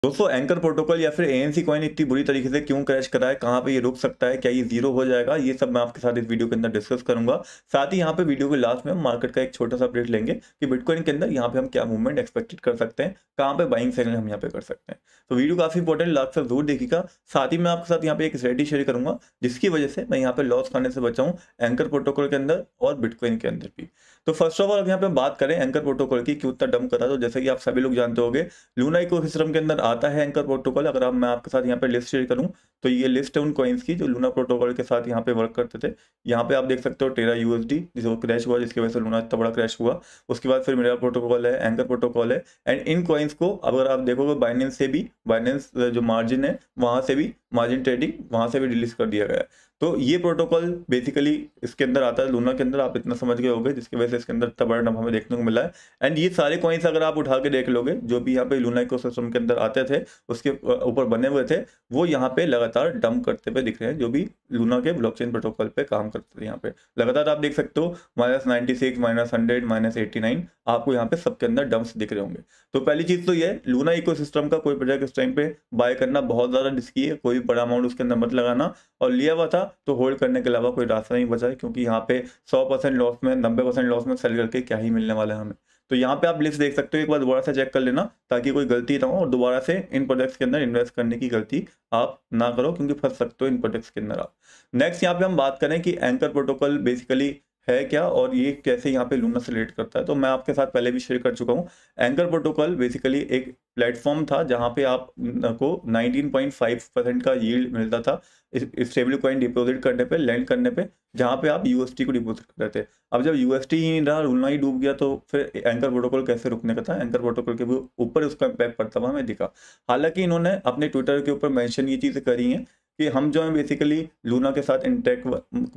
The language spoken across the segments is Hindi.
दोस्तों एंकर प्रोटोकॉल या फिर एएनसी कॉइन इतनी बुरी तरीके से क्यों क्रैश करा है, कहाँ पे ये रुक सकता है, क्या ये जीरो हो जाएगा, ये सब मैं आपके साथ इस वीडियो के अंदर डिस्कस करूंगा। साथ ही यहाँ पे वीडियो के लास्ट में हम मार्केट का एक छोटा सा अपडेट लेंगे कि बिटकॉइन के अंदर यहाँ पे हम क्या मूवमेंट एक्सपेक्टेड कर सकते हैं, कहाँ पे बाइंग सेलिंग हम यहाँ पे कर सकते हैं। तो वीडियो काफी इंपॉर्टेंट, लास्ट तक जरूर देखिएगा। साथ ही मैं आपके साथ यहाँ पे एक स्ट्रेटेजी शेयर करूंगा जिसकी वजह से मैं यहाँ पे लॉस खाने से बचाऊं एंकर प्रोटोकॉल के अंदर और बिटकॉइन के अंदर भी। तो फर्स्ट ऑफ ऑल यहाँ पे बात करें एंकर प्रोटोकॉल की क्यों इतना डंप करा, तो जैसे कि आप सभी लोग जानते होंगे लूना इकोसिस्टम के अंदर आता है एंकर प्रोटोकॉल। अगर आप मैं आपके साथ यहाँ पे लिस्ट शेयर करूं तो ये लिस्ट है उन कॉइन्स की जो लूना प्रोटोकॉल के साथ यहाँ पे वर्क करते थे। यहाँ पे आप देख सकते हो टेरा यूएसडी जिसको क्रैश हुआ, जिसकी वजह से लूना इतना बड़ा क्रैश हुआ। उसके बाद फिर मेरा प्रोटोकॉल है, एंकर प्रोटोकॉल है। एंड इन कॉइन्स को अगर आप देखोगे बाइनेंस से भी, बाइनेंस जो मार्जिन है वहां से भी मार्जिन ट्रेडिंग वहां से भी रिलीज कर दिया गया है। तो ये प्रोटोकॉल बेसिकली इसके अंदर आता है लूना के अंदर, आप इतना समझ गए होंगे, जिसकी वजह से इसके अंदर इतना बड़ा नंबर हमें देखने को मिला है। एंड ये सारे कॉइन्स अगर आप उठा के देख लोगे जो भी यहाँ पे लूना इकोसिस्टम के अंदर आते थे उसके ऊपर बने हुए थे, वो यहाँ पे लगातार डंप करते हुए दिख रहे हैं। जो भी लूना के ब्लॉकचेन प्रोटोकॉल पे काम करते थे यहाँ पे लगातार आप देख सकते हो -96, -100, -89 आपको यहाँ पे सबके अंदर डंप्स दिख रहे होंगे। तो पहली चीज तो ये लूना इकोसिस्टम का कोई प्रोजेक्ट इस टाइम पे बाय करना बहुत ज्यादा रिस्की है, कोई बड़ा अमाउंट उसके अंदर मत लगाना। और लिया हुआ था तो होल्ड करने के अलावा कोई रास्ता नहीं बचा है, क्योंकि यहाँ पे 100% लॉस में, 90% लॉस में सेल करके क्या ही मिलने वाला है हमें। तो यहाँ पे आप लिस्ट देख सकते हो, एक बार दोबारा से चेक कर लेना ताकि कोई गलती ना हो और दोबारा से इन प्रोजेक्ट्स के अंदर इन्वेस्ट करने की गलती आप ना करो, क्योंकि फंस सकते हो इन प्रोजेक्ट्स के अंदर आप। नेक्स्ट यहाँ पे हम बात करें कि एंकर प्रोटोकॉल बेसिकली है क्या और ये कैसे यहाँ पे लूना से रिलेट करता है, तो मैं आपके साथ पहले भी शेयर कर चुका हूँ। एंकर प्रोटोकॉल बेसिकली एक प्लेटफॉर्म था जहाँ पे आपको 19.5% का यील्ड मिलता था स्टेबल कॉइन डिपॉजिट करने पे, लैंड करने पे, जहाँ पे आप यूएसटी को डिपॉजिट कर रहे थे। अब जब यूएसटी ही नहीं रहा, लूना ही डूब गया, तो फिर एंकर प्रोटोकॉल कैसे रुकने का था। एंकर प्रोटोकॉल के ऊपर उसका इम्पैक्ट पड़ता हुआ हमें दिखा। हालांकि इन्होंने अपने ट्विटर के ऊपर मेंशन ये चीज़ें करी हैं कि हम जो है बेसिकली लूना के साथ इंटरेक्ट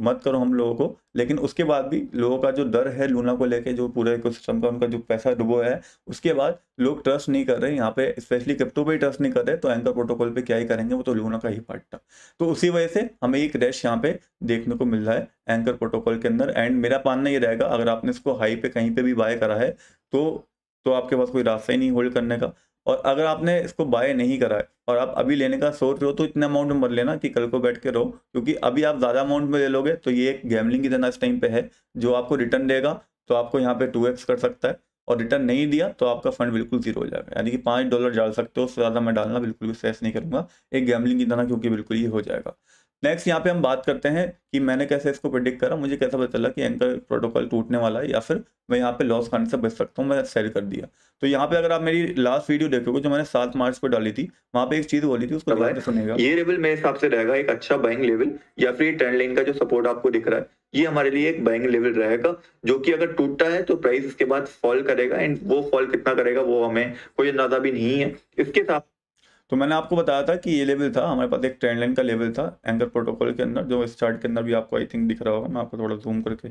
मत करो हम लोगों को, लेकिन उसके बाद भी लोगों का जो डर है लूना को लेके, जो पूरे इकोसिस्टम का उनका जो पैसा डुबो है, उसके बाद लोग ट्रस्ट नहीं कर रहे यहाँ पे, स्पेशली क्रिप्टो पे ही ट्रस्ट नहीं कर रहे, तो एंकर प्रोटोकॉल पे क्या ही करेंगे, वो तो लूना का ही पार्ट था। तो उसी वजह से हमें एक क्रैश यहाँ पे देखने को मिल रहा है एंकर प्रोटोकॉल के अंदर। एंड मेरा मानना ये रहेगा अगर आपने इसको हाई पे कहीं पे भी बाय करा है तो आपके पास कोई रास्ता ही नहीं होल्ड करने का। और अगर आपने इसको बाय नहीं करा है और आप अभी लेने का सोच रहे हो तो इतने अमाउंट में मत लेना कि कल को बैठ के रहो, क्योंकि अभी आप ज़्यादा अमाउंट में ले लोगे तो ये एक गैमलिंग की तरह इस टाइम पे है। जो आपको रिटर्न देगा तो आपको यहाँ पे 2x कर सकता है, और रिटर्न नहीं दिया तो आपका फंड बिल्कुल जीरो हो जाएगा। यानी कि $5 डाल सकते हो, उससे ज़्यादा मैं डालना बिल्कुल भी सजेस्ट नहीं करूँगा एक गैमलिंग की तरह, क्योंकि बिल्कुल ये हो जाएगा। नेक्स्ट यहाँ पे हम बात करते हैं कि मैंने कैसे इसको प्रेडिक्ट करा, मुझे कैसा पता चला कि एंकर प्रोटोकॉल टूटने वाला है या फिर मैं यहाँ पे लॉस खाने से बच सकता हूँ, मैं सेल कर दिया। तो यहाँ पे अगर आप मेरी लास्ट वीडियो देखोगे जो मैंने 7 मार्च को डाली थी, वहाँ पे एक चीज बोली थी, उसको ध्यान से सुनिएगा। ये लेवल मेरे हिसाब से रहेगा एक अच्छा बाइंग लेवल, या फिर ट्रेंड लाइन का जो सपोर्ट आपको दिख रहा है ये हमारे लिए एक बाइंग लेवल रहेगा, जो कि अगर टूटता है तो प्राइस इसके बाद फॉल करेगा। एंड वो फॉल कितना करेगा वो हमें कोई अंदाजा भी नहीं है इसके साथ। तो मैंने आपको बताया था कि ये लेवल था हमारे पास, एक ट्रेंड लाइन का लेवल था एंकर प्रोटोकॉल के अंदर, जो इस चार्ट के अंदर भी आपको आई थिंक दिख रहा होगा। मैं आपको थोड़ा जूम करके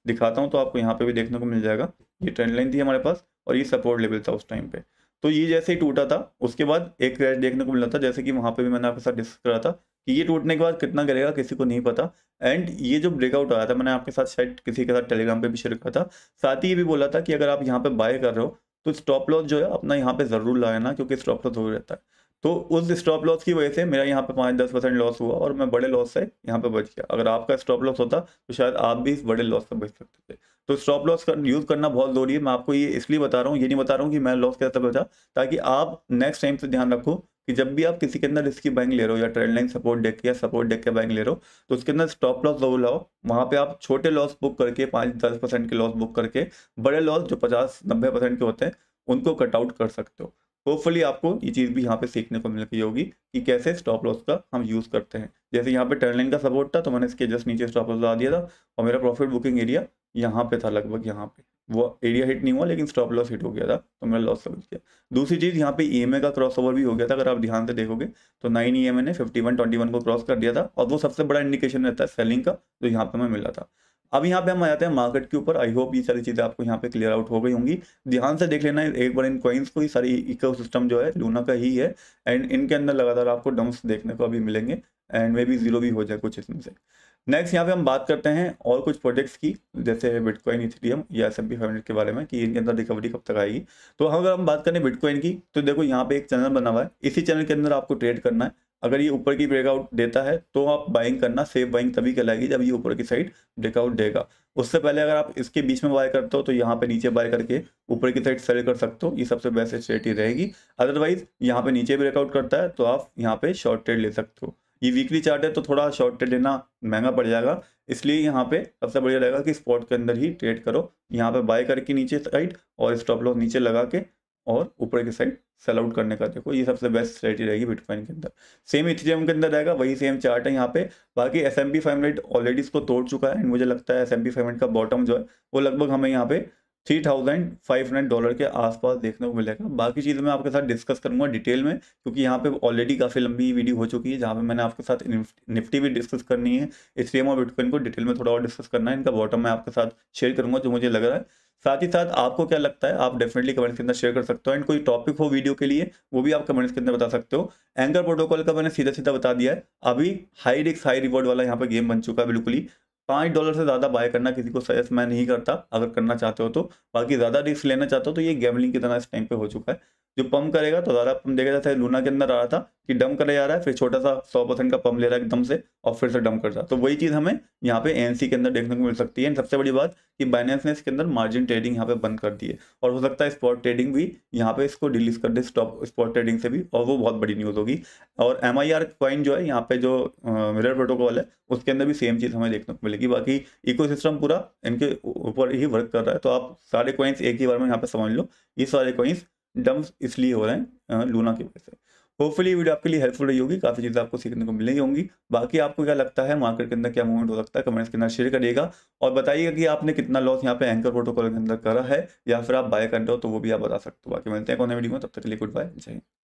दिखाता हूँ तो आपको यहाँ पे भी देखने को मिल जाएगा। ये ट्रेंड लाइन थी हमारे पास और ये सपोर्ट लेवल था उस टाइम पे। तो ये जैसे ही टूटा था उसके बाद एक क्रैश देखने को मिला था, जैसे कि वहाँ पे भी मैंने आपके साथ डिस्कस करा था कि ये टूटने के बाद कितना करेगा किसी को नहीं पता। एंड ये जो ब्रेकआउट आया था मैंने आपके साथ शायद किसी के साथ टेलीग्राम पे भी शेयर करा था। साथ ही ये भी बोला था कि अगर आप यहाँ पे बाय कर रहे हो तो स्टॉप लॉस जो है अपना यहाँ पे जरूर लगाना, क्योंकि स्टॉप लॉस हो रहता है। तो उस स्टॉप लॉस की वजह से मेरा यहाँ पे 5-10% लॉस हुआ और मैं बड़े लॉस से यहाँ पे बच गया। अगर आपका स्टॉप लॉस होता तो शायद आप भी इस बड़े लॉस से बच सकते थे। तो स्टॉप लॉस का यूज़ करना बहुत ज़रूरी है। मैं आपको ये इसलिए बता रहा हूँ, ये नहीं बता रहा हूँ कि मैं लॉस कैसे बचा, ताकि आप नेक्स्ट टाइम से ध्यान रखो कि जब भी आप किसी के अंदर इसकी बाइंग ले रहे हो या ट्रेंड लाइन सपोर्ट देख के या सपोर्ट देख के बाइंग ले रहे हो, तो उसके अंदर स्टॉप लॉस जरूर लाओ। वहाँ पे आप छोटे लॉस बुक करके 5-10% के लॉस बुक करके बड़े लॉस जो 50-90% के होते हैं उनको कट आउट कर सकते हो। होपफुली आपको ये चीज़ भी यहाँ पे सीखने को मिल गई होगी कि कैसे स्टॉप लॉस का हम यूज़ करते हैं। जैसे यहाँ पे ट्रेंड लाइन का सपोर्ट था तो मैंने इसके जस्ट नीचे स्टॉप लॉस लगा दिया था और मेरा प्रॉफिट बुकिंग एरिया यहाँ पे था, लगभग यहाँ पे। वो एरिया हिट नहीं हुआ लेकिन स्टॉप लॉस हिट हो गया था, तो मेरा लॉस समझ गया। दूसरी चीज़ यहाँ पे ईएमए का क्रॉस ओवर भी हो गया था। अगर आप ध्यान से देखोगे तो 9 ईएमए ने 51.21 को क्रॉस कर दिया था, और वो सबसे बड़ा इंडिकेशन रहता है सेलिंग का, जो यहाँ पे हमें मिला था। अब यहाँ पे हम आ जाते हैं मार्केट के ऊपर। आई होप ये सारी चीज़ें आपको यहाँ पे क्लियर आउट हो गई होंगी। ध्यान से देख लेना एक बार इन कॉइन्स को, ये सारी इकोसिस्टम जो है लूना का ही है, एंड इनके अंदर लगातार आपको डंप्स देखने को अभी मिलेंगे। एंड मे बी जीरो भी हो जाए कुछ इसमें से। नेक्स्ट यहाँ पे हम बात करते हैं और कुछ प्रोजेक्ट्स की, जैसे बिटकॉइन, इथेरियम या S&P 500 के बारे में कि इनके अंदर रिकवरी कब तक आएगी। तो अगर हम बात करें बिटकॉइन की, तो देखो यहाँ पे एक चैनल बना हुआ है, इसी चैनल के अंदर आपको ट्रेड करना है। अगर ये ऊपर की ब्रेकआउट देता है तो आप बाइंग करना, सेफ बाइंग तभी कहलाएगी जब ये ऊपर की साइड ब्रेकआउट देगा। उससे पहले अगर आप इसके बीच में बाय करते हो तो यहाँ पे नीचे बाय करके ऊपर की साइड सेल कर सकते हो, ये सबसे बेस्ट स्ट्रेटजी रहेगी। अदरवाइज यहाँ पे नीचे ब्रेकआउट करता है तो आप यहाँ पे शॉर्ट ट्रेड ले सकते हो। ये वीकली चार्ट है तो थोड़ा शॉर्ट ट्रेड लेना महंगा पड़ जाएगा, इसलिए यहाँ पे सबसे बढ़िया रहेगा कि स्पॉट के अंदर ही ट्रेड करो। यहाँ पे बाय करके नीचे साइड और स्टॉप लॉस नीचे लगा के और ऊपर की साइड सेल आउट करने का देखो, ये सबसे बेस्ट स्ट्रेटजी रहेगी बिटकॉइन के अंदर। सेम इथेरियम के अंदर रहेगा, वही सेम चार्ट है यहाँ पे। बाकी S&P 500 ऑलरेडी इसको तोड़ चुका है, मुझे लगता है S&P 500 का बॉटम जो है वो लगभग हमें यहाँ पे $3,500 के आसपास देखने को मिलेगा। बाकी चीज़ मैं आपके साथ डिस्कस करूंगा डिटेल में, क्योंकि यहाँ पे ऑलरेडी काफ़ी लंबी वीडियो हो चुकी है जहाँ पे मैंने आपके साथ निफ्टी भी डिस्कस करनी है, इथेरियम और बिटकॉइन को डिटेल में थोड़ा और डिस्कस करना है। इनका बॉटम मैं आपके साथ शेयर करूंगा जो मुझे लग रहा है। साथ ही साथ आपको क्या लगता है आप डेफिनेटली कमेंट्स के अंदर शेयर कर सकते हो, एंड कोई टॉपिक हो वीडियो के लिए वो भी आप कमेंट्स के अंदर बता सकते हो। एंकर प्रोटोकॉल का मैंने सीधा सीधा बता दिया है, अभी हाई रिस्क हाई रिवॉर्ड वाला यहाँ पे गेम बन चुका है बिल्कुल ही। $5 से ज़्यादा बाय करना किसी को सजेस्ट मैं नहीं करता, अगर करना चाहते हो तो। बाकी ज़्यादा रिस्क लेना चाहते हो तो ये गैमलिंग की तरह इस टाइम पे हो चुका है। जो पंप करेगा तो ज़्यादा पंप देगा, जैसे लूना के अंदर आ रहा था कि डंप करे जा रहा है, फिर छोटा सा 100% का पंप ले रहा है एकदम से और फिर से डंप कर रहा है। तो वही चीज़ हमें यहाँ पे ANC के अंदर देखने को मिल सकती है। सबसे बड़ी बात कि बाइनेंस ने इसके अंदर मार्जिन ट्रेडिंग यहाँ पे बंद कर दी है, और हो सकता है स्पॉट ट्रेडिंग भी यहाँ पे इसको डिलीट कर दे स्पॉट ट्रेडिंग से भी, और वो बहुत बड़ी न्यूज़ होगी। और MIR कॉइन जो है यहाँ पे जो मिरर प्रोटोकॉल है उसके अंदर भी सेम चीज़ हमें देखने को मिलेगी। बाकी इकोसिस्टम पूरा इनके ऊपर ही वर्क कर रहा है, तो आप सारे कॉइन्स एक ही बार में यहाँ पे समझ लो, ये सारे कॉइन्स डंप इसलिए हो रहे हैं लूना की वजह से। होपफुली वीडियो आपके लिए हेल्पफुल रही होगी, काफ़ी चीज़ें आपको सीखने को मिलेंगी होंगी। बाकी आपको क्या लगता है मार्केट के अंदर क्या मूवमेंट हो सकता है, कमेंट्स के अंदर शेयर करिएगा और बताइएगा कि आपने कितना लॉस यहाँ पे एंकर प्रोटोकॉल के अंदर करा है, या फिर आप बाय कर रहे हो तो वो भी आप बता सकते हो। बाकी मिलते हैं कौन वीडियो में, तब तक के लिए गुड बाय, जय हिंद।